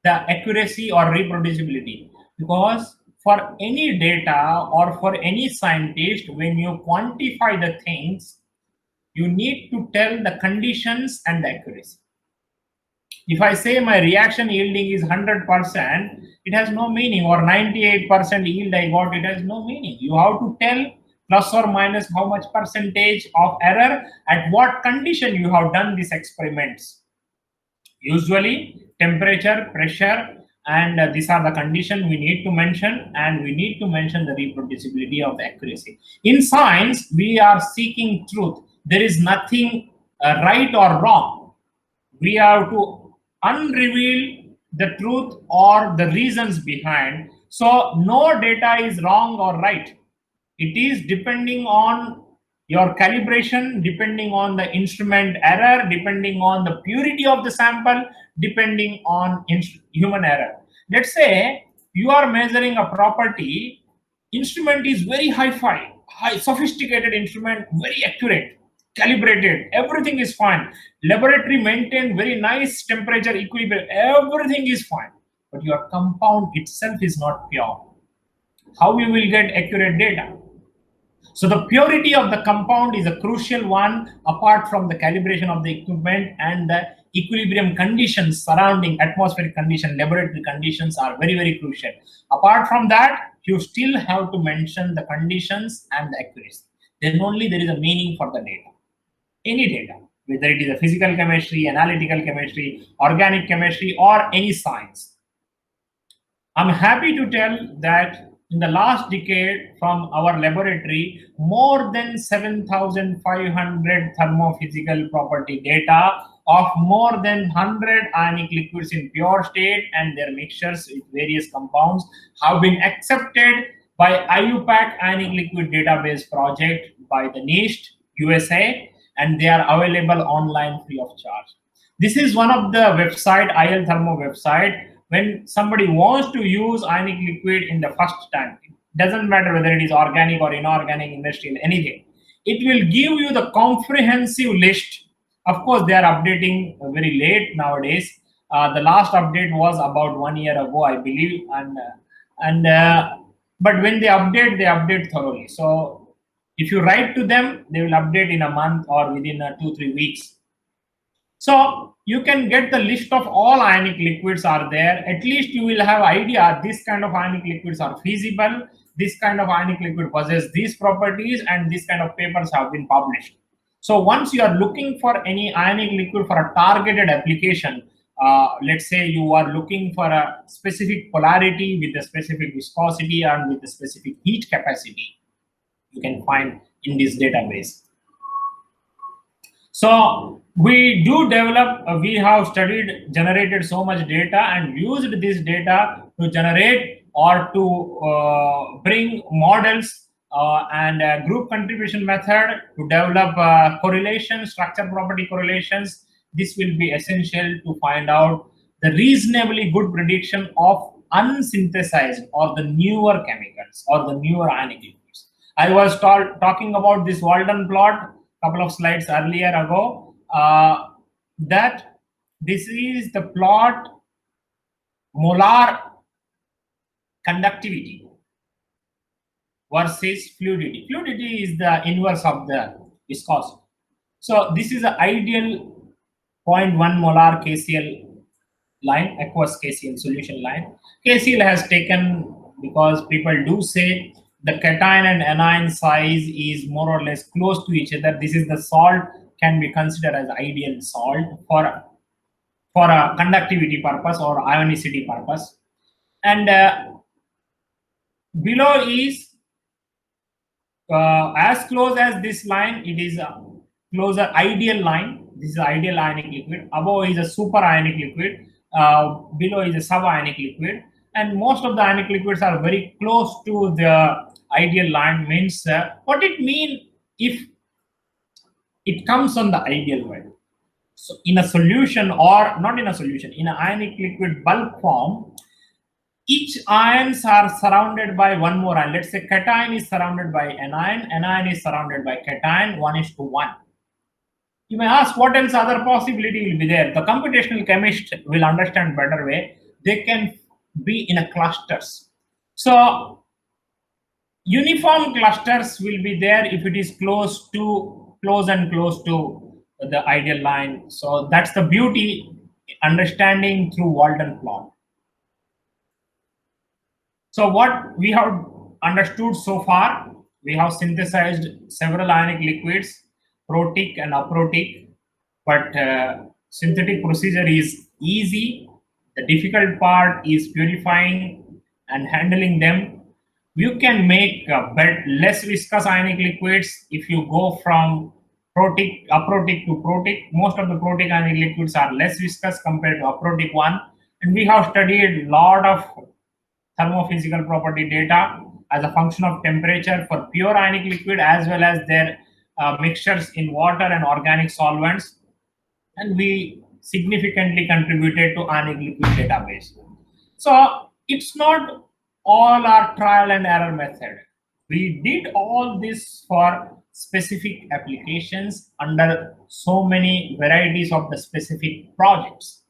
the accuracy or reproducibility, because for any data or for any scientist, when you quantify the things, you need to tell the conditions and the accuracy. If I say my reaction yielding is 100%, it has no meaning, or 98% yield I got, it has no meaning. You have to tell plus or minus how much percentage of error, at what condition you have done these experiments. Usually temperature, pressure, and these are the conditions we need to mention, and we need to mention the reproducibility of the accuracy. In science, we are seeking truth. There is nothing right or wrong. We have to unreveal the truth or the reasons behind. So no data is wrong or right. It is depending on your calibration, depending on the instrument error, depending on the purity of the sample, depending on human error. Let's say you are measuring a property, instrument is very high sophisticated instrument, very accurate, calibrated, everything is fine. Laboratory maintained very nice temperature equilibrium, everything is fine. But your compound itself is not pure. how you will get accurate data? So the purity of the compound is a crucial one, apart from the calibration of the equipment, and the equilibrium conditions surrounding atmospheric condition, laboratory conditions are very, very crucial. Apart from that, you still have to mention the conditions and the accuracy. Then only there is a meaning for the data. Any data, whether it is a physical chemistry, analytical chemistry, organic chemistry, or any science. I'm happy to tell that in the last decade, from our laboratory, more than 7,500 thermophysical property data of more than 100 ionic liquids in pure state and their mixtures with various compounds have been accepted by IUPAC Ionic Liquid Database Project by the NIST, USA, and they are available online free of charge. This is one of the website, IL Thermo website. When somebody wants to use ionic liquid in the first time, it doesn't matter whether it is organic or inorganic, industrial, anything. It will give you the comprehensive list. Of course, they are updating very late nowadays. The last update was about 1 year ago, I believe, but when they update thoroughly. So if you write to them, they will update in a month or within 2-3 weeks. So you can get the list of all ionic liquids are there. At least you will have idea this kind of ionic liquids are feasible, this kind of ionic liquid possess these properties, and this kind of papers have been published. So once you are looking for any ionic liquid for a targeted application, let's say you are looking for a specific polarity with a specific viscosity and with a specific heat capacity, you can find in this database. So we do develop, we have studied, generated so much data and used this data to generate or to bring models and group contribution method to develop correlations, structure property correlations. This will be essential to find out the reasonably good prediction of unsynthesized or the newer chemicals or the newer ionic liquids. I was talking about this Walden plot couple of slides earlier ago, that this is the plot molar conductivity versus fluidity. Fluidity is the inverse of the viscosity. So this is the ideal 0.1 molar KCl line, aqueous KCl solution line. KCl has taken because people do say the cation and anion size is more or less close to each other. This is the salt can be considered as ideal salt for a conductivity purpose or ionicity purpose. And below is as close as this line, it is a closer ideal line. This is ideal ionic liquid. Above is a super ionic liquid. Below is a subionic liquid. And most of the ionic liquids are very close to the ideal line. Means what it means if it comes on the ideal way. So in a solution, or not in a solution, in an ionic liquid bulk form, each ions are surrounded by one more ion. Let's say cation is surrounded by anion is surrounded by cation, 1:1. You may ask what else other possibility will be there. The computational chemist will understand better way. They can be in a clusters. So uniform clusters will be there if it is close and close to the ideal line. So that's the beauty, understanding through Walden plot. So what we have understood so far, we have synthesized several ionic liquids, protic and aprotic, but synthetic procedure is easy. The difficult part is purifying and handling them. You can make less viscous ionic liquids if you go from aprotic to protic. Most of the protic ionic liquids are less viscous compared to aprotic one. And we have studied a lot of thermophysical property data as a function of temperature for pure ionic liquid as well as their mixtures in water and organic solvents. And we significantly contributed to ionic liquid database. So it's not all our trial and error method. We did all this for specific applications under so many varieties of the specific projects.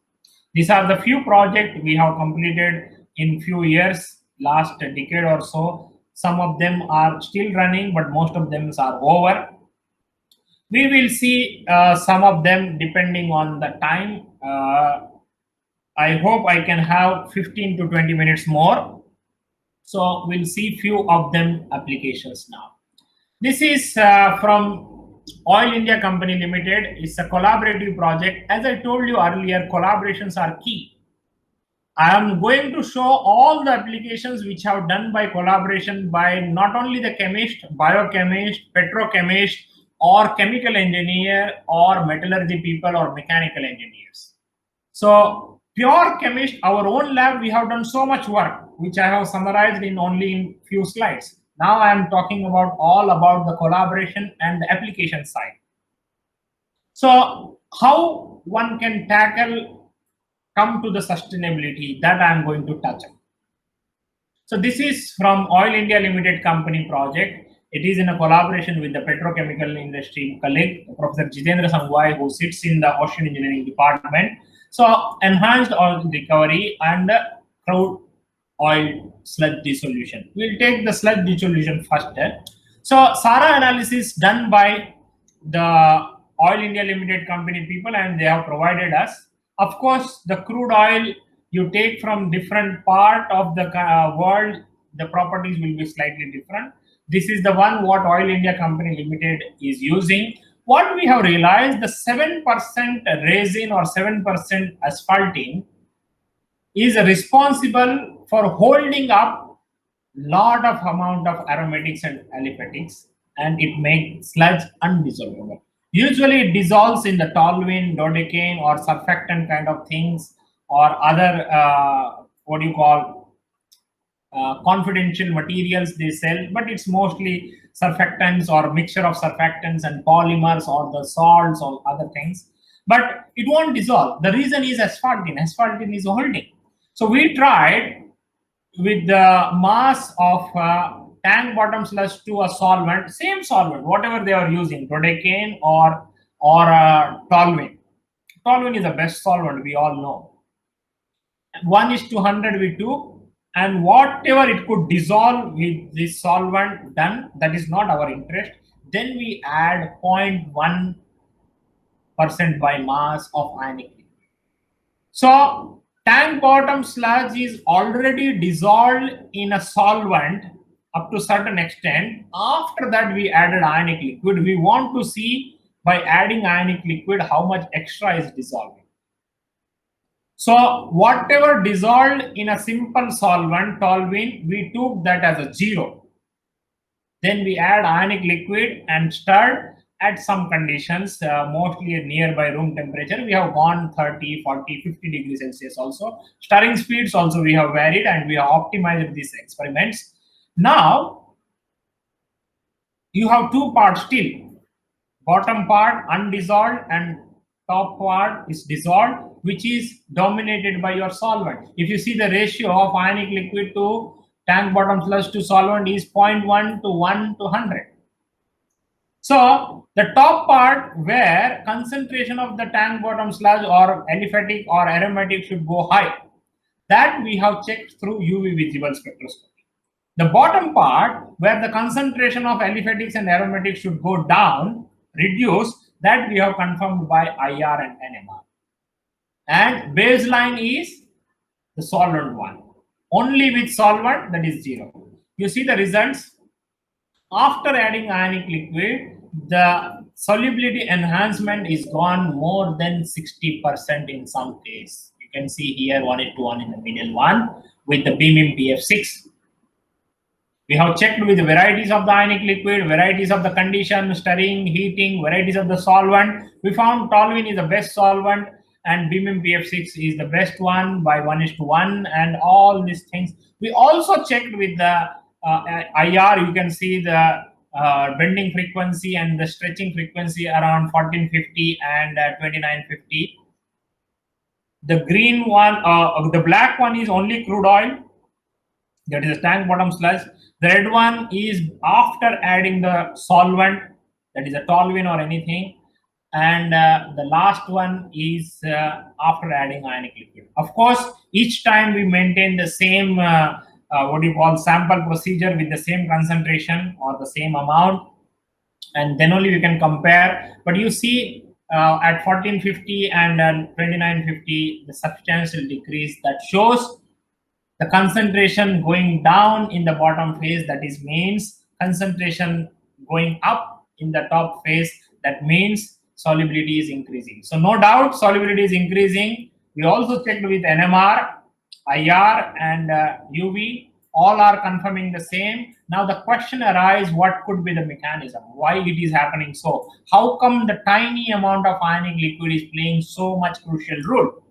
These are the few projects we have completed in few years, last decade or so. Some of them are still running, but most of them are over. We will see some of them depending on the time. I hope I can have 15 to 20 minutes more. So we'll see few of them applications now. This is from Oil India Company Limited. It's a collaborative project. As I told you earlier, collaborations are key. I am going to show all the applications which have done by collaboration by not only the chemist, biochemist, petrochemist, or chemical engineer, or metallurgy people, or mechanical engineers. So pure chemist, our own lab, we have done so much work, which I have summarized in only in few slides. Now I am talking about all about the collaboration and the application side. So how one can come to the sustainability, that I am going to touch on. So this is from Oil India Limited Company project. It is in a collaboration with the petrochemical industry colleague, Professor Jitendra Sangwai, who sits in the Ocean Engineering Department. So enhanced oil recovery and crude oil sludge dissolution. We'll take the sludge dissolution first. So SARA analysis done by the Oil India Limited Company people, and they have provided us. Of course, the crude oil you take from different part of the world, the properties will be slightly different. This is the one what Oil India Company Limited is using. What we have realized, the 7% resin or 7% asphaltene is responsible for holding up lot of amount of aromatics and aliphatics, and it makes sludge undissolvable. Usually it dissolves in the toluene, dodecaine, or surfactant kind of things, or other what do you call confidential materials they sell, but it's mostly surfactants or mixture of surfactants and polymers or the salts or other things, but it won't dissolve. The reason is asphaltene. Asphaltene is holding. So we tried with the mass of tank bottom sludge to a solvent, same solvent, whatever they are using, dodecaine or toluene. Toluene is the best solvent, we all know. 1:100 we took, and whatever it could dissolve with this solvent done, that is not our interest. Then we add 0.1% by mass of ionic liquid. So tank bottom sludge is already dissolved in a solvent up to certain extent. After that, we added ionic liquid. We want to see by adding ionic liquid how much extra is dissolving. So whatever dissolved in a simple solvent, toluene, we took that as a 0. Then we add ionic liquid and stirred at some conditions, mostly at nearby room temperature. We have gone 30, 40, 50 degrees Celsius also. Stirring speeds also we have varied, and we have optimized these experiments. Now, you have two parts still. Bottom part undissolved and top part is dissolved, which is dominated by your solvent. If you see the ratio of ionic liquid to tank bottom sludge to solvent is 0.1 to 1 to 100. So the top part where concentration of the tank bottom sludge or aliphatic or aromatic should go high, that we have checked through UV visible spectroscopy. The bottom part where the concentration of aliphatics and aromatics should go down, reduce, that we have confirmed by IR and NMR. And baseline is the solvent one. Only with solvent, that is 0. You see the results. After adding ionic liquid, the solubility enhancement is gone more than 60% in some case. You can see here 1:1 in the middle one with the BMIM PF6. We have checked with the varieties of the ionic liquid, varieties of the condition, stirring, heating, varieties of the solvent. We found toluene is the best solvent and BMIM PF6 is the best one by 1:1, and all these things. We also checked with the IR. You can see the bending frequency and the stretching frequency around 1450 and 2950. The green one, the black one is only crude oil. That is a tank bottom sludge. The red one is after adding the solvent, that is a toluene or anything. And the last one is after adding ionic liquid. Of course, each time we maintain the same sample procedure with the same concentration or the same amount, and then only we can compare. But you see, at 1450 and 2950, the substantial decrease that shows the concentration going down in the bottom phase, that is means concentration going up in the top phase, that means solubility is increasing. So no doubt solubility is increasing. We also checked with NMR, IR and UV, all are confirming the same. Now the question arises, what could be the mechanism, why it is happening? So how come the tiny amount of ionic liquid is playing so much crucial role?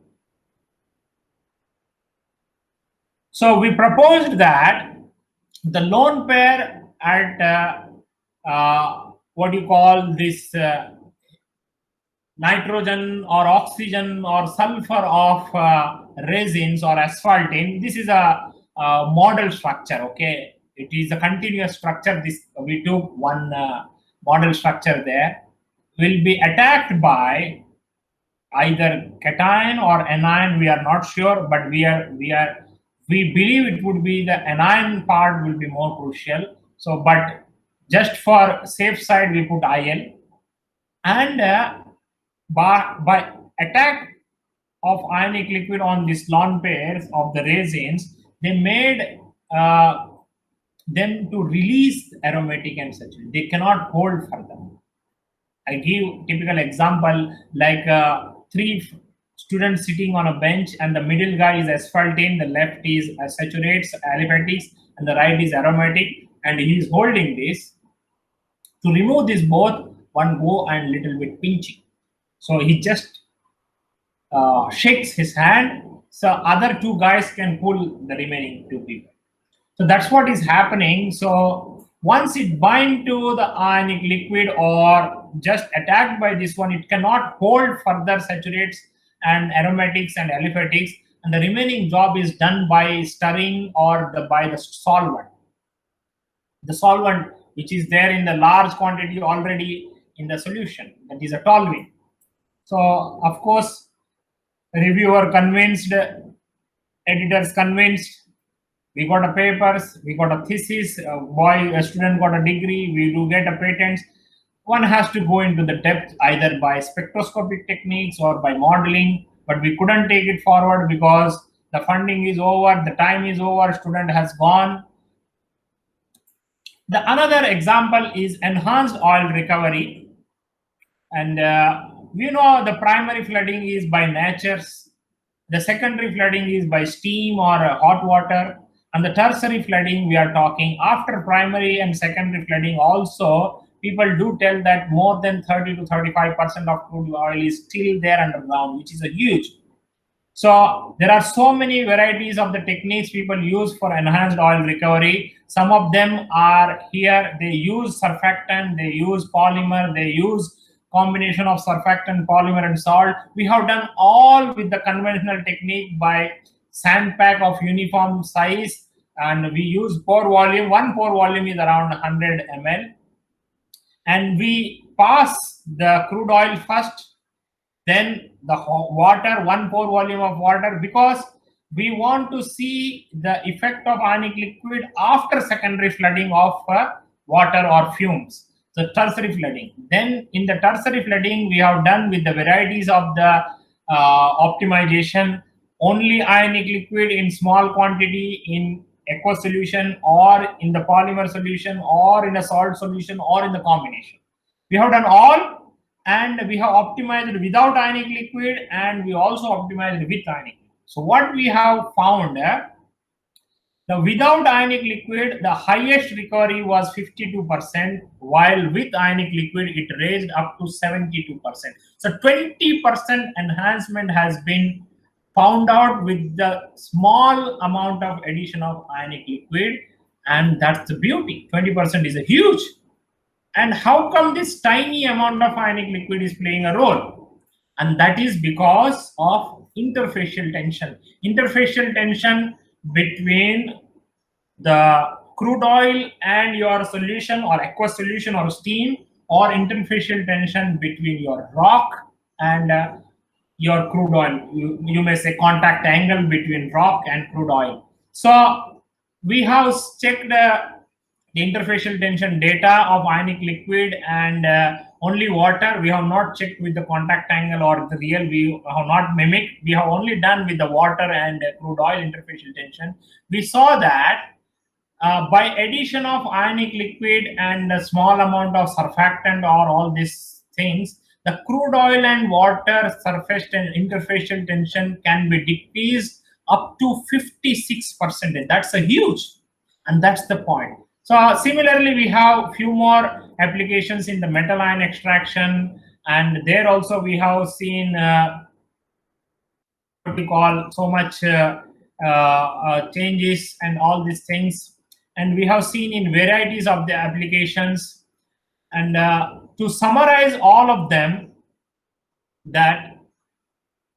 So we proposed that the lone pair at what you call this nitrogen or oxygen or sulfur of resins or asphaltene, this is a model structure. Okay, it is a continuous structure. This we took one model structure there, will be attacked by either cation or anion. We are not sure, but we believe it would be the anion part will be more crucial. So, but just for safe side, we put IL, and by attack of ionic liquid on these lone pairs of the resins, they made them to release aromatic and saturation. They cannot hold further. I give typical example like three students sitting on a bench, and the middle guy is asphaltene, the left is saturates aliphatics, and the right is aromatic, and he is holding this. To remove this both, one go and little bit pinching. So he just shakes his hand, so other two guys can pull the remaining two people. So that's what is happening. So once it bind to the ionic liquid or just attacked by this one, it cannot hold further saturates and aromatics and aliphatics, and the remaining job is done by stirring or by the solvent. The solvent which is there in the large quantity already in the solution, that is a toluene. So of course, reviewer convinced, editors convinced, we got a papers, we got a thesis, a student got a degree, we do get a patent. One has to go into the depth either by spectroscopic techniques or by modeling, but we couldn't take it forward because the funding is over, the time is over, student has gone. The another example is enhanced oil recovery, and we know the primary flooding is by natures, the secondary flooding is by steam or hot water, and the tertiary flooding we are talking after primary and secondary flooding. Also, people do tell that more than 30 to 35% of crude oil is still there underground, which is a huge. So there are so many varieties of the techniques people use for enhanced oil recovery. Some of them are here. They use surfactant, they use polymer, they use combination of surfactant, polymer, and salt. We have done all with the conventional technique by sand pack of uniform size, and we use pore volume. One pore volume is around 100 ml, and we pass the crude oil first, then the water, one pore volume of water, because we want to see the effect of ionic liquid after secondary flooding of water or fumes. So tertiary flooding. Then in the tertiary flooding, we have done with the varieties of the optimization, only ionic liquid in small quantity in aqueous solution or in the polymer solution or in a salt solution or in the combination. We have done all, and we have optimized without ionic liquid, and we also optimized with ionic liquid. So what we have found, the without ionic liquid, the highest recovery was 52%, while with ionic liquid, it raised up to 72%. So 20% enhancement has been found out with the small amount of addition of ionic liquid, and that's the beauty. 20% is a huge. And how come this tiny amount of ionic liquid is playing a role? And that is because of interfacial tension. Interfacial tension between the crude oil and your solution or aqueous solution or steam, or interfacial tension between your rock and your crude oil. You may say contact angle between rock and crude oil. So we have checked the interfacial tension data of ionic liquid and only water. We have not checked with the contact angle or the real. We have not mimicked. We have only done with the water and crude oil interfacial tension. We saw that by addition of ionic liquid and a small amount of surfactant or all these things, the crude oil and water surface and interfacial tension can be decreased up to 56%. That's a huge, and that's the point. So similarly, we have few more applications in the metal ion extraction, and there also we have seen what we call so much changes and all these things, and we have seen in varieties of the applications. And to summarize all of them, that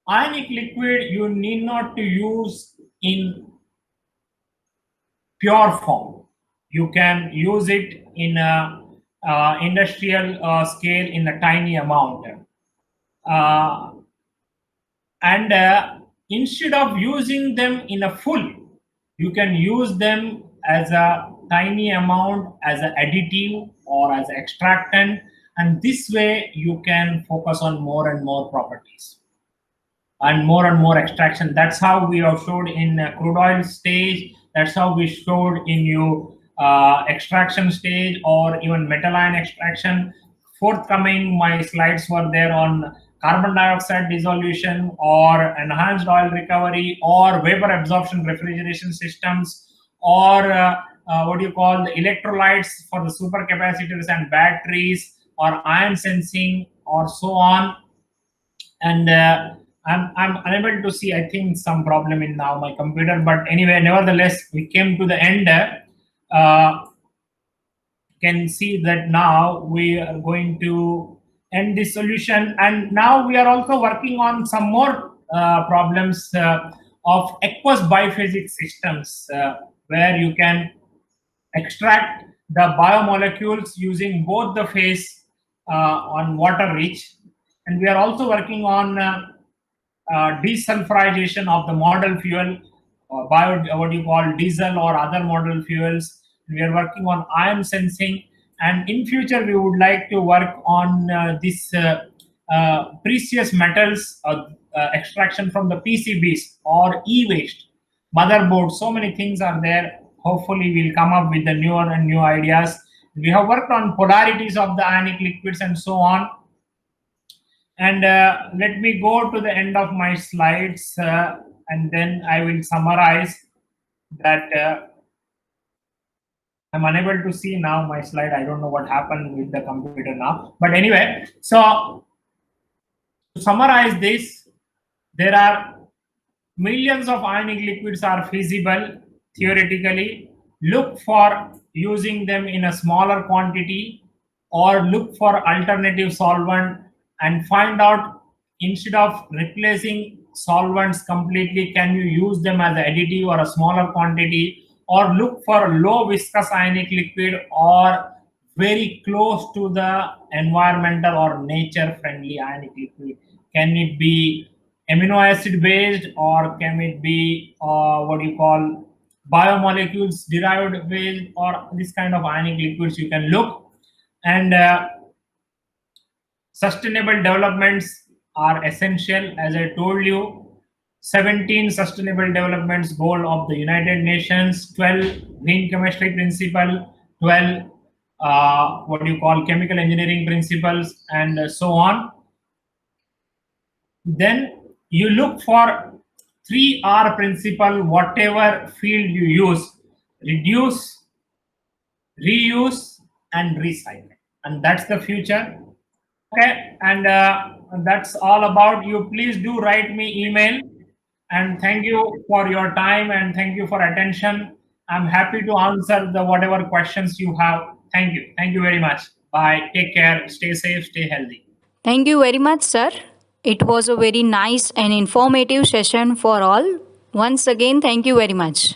ionic liquid you need not to use in pure form. You can use it in a industrial scale in a tiny amount. Uh, and instead of using them in a full, you can use them as a tiny amount as an additive or as an extractant, and this way you can focus on more and more properties and more extraction. That's how we have showed in crude oil stage. That's how we showed in you extraction stage or even metal ion extraction. Forthcoming, my slides were there on carbon dioxide dissolution or enhanced oil recovery or vapor absorption refrigeration systems or what do you call the electrolytes for the supercapacitors and batteries or ion sensing or so on. And I'm unable to see, I think, some problem in now my computer, but anyway, nevertheless, we came to the end. Can see that now we are going to end this solution, and now we are also working on some more problems of aqueous biphasic systems where you can extract the biomolecules using both the phase on water rich, and we are also working on desulfurization of the model fuel, what you call diesel or other model fuels. We are working on ion sensing, and in future we would like to work on this precious metals extraction from the PCBs or e-waste, motherboard. So many things are there. Hopefully, we'll come up with the newer and new ideas. We have worked on polarities of the ionic liquids and so on. And let me go to the end of my slides, and then I will summarize that. I'm unable to see now my slide. I don't know what happened with the computer now. But anyway, so to summarize this, there are millions of ionic liquids are feasible theoretically. Look for using them in a smaller quantity or look for alternative solvent and find out, instead of replacing solvents completely, can you use them as an additive or a smaller quantity, or look for low viscous ionic liquid or very close to the environmental or nature friendly ionic liquid. Can it be amino acid based or can it be what you call biomolecules derived based, or this kind of ionic liquids you can look. And sustainable developments are essential. As I told you, 17 sustainable developments goal of the United Nations, 12 green chemistry principle, 12 what do you call chemical engineering principles, and so on. Then you look for 3R principle, whatever field you use: reduce, reuse, and recycle. And that's the future. Okay, and that's all about you. Please do write me email, and thank you for your time and thank you for attention. I'm happy to answer the whatever questions you have. Thank you very much. Bye, take care, stay safe, stay healthy. Thank you very much, sir. It was a very nice and informative session for all. Once again, thank you very much.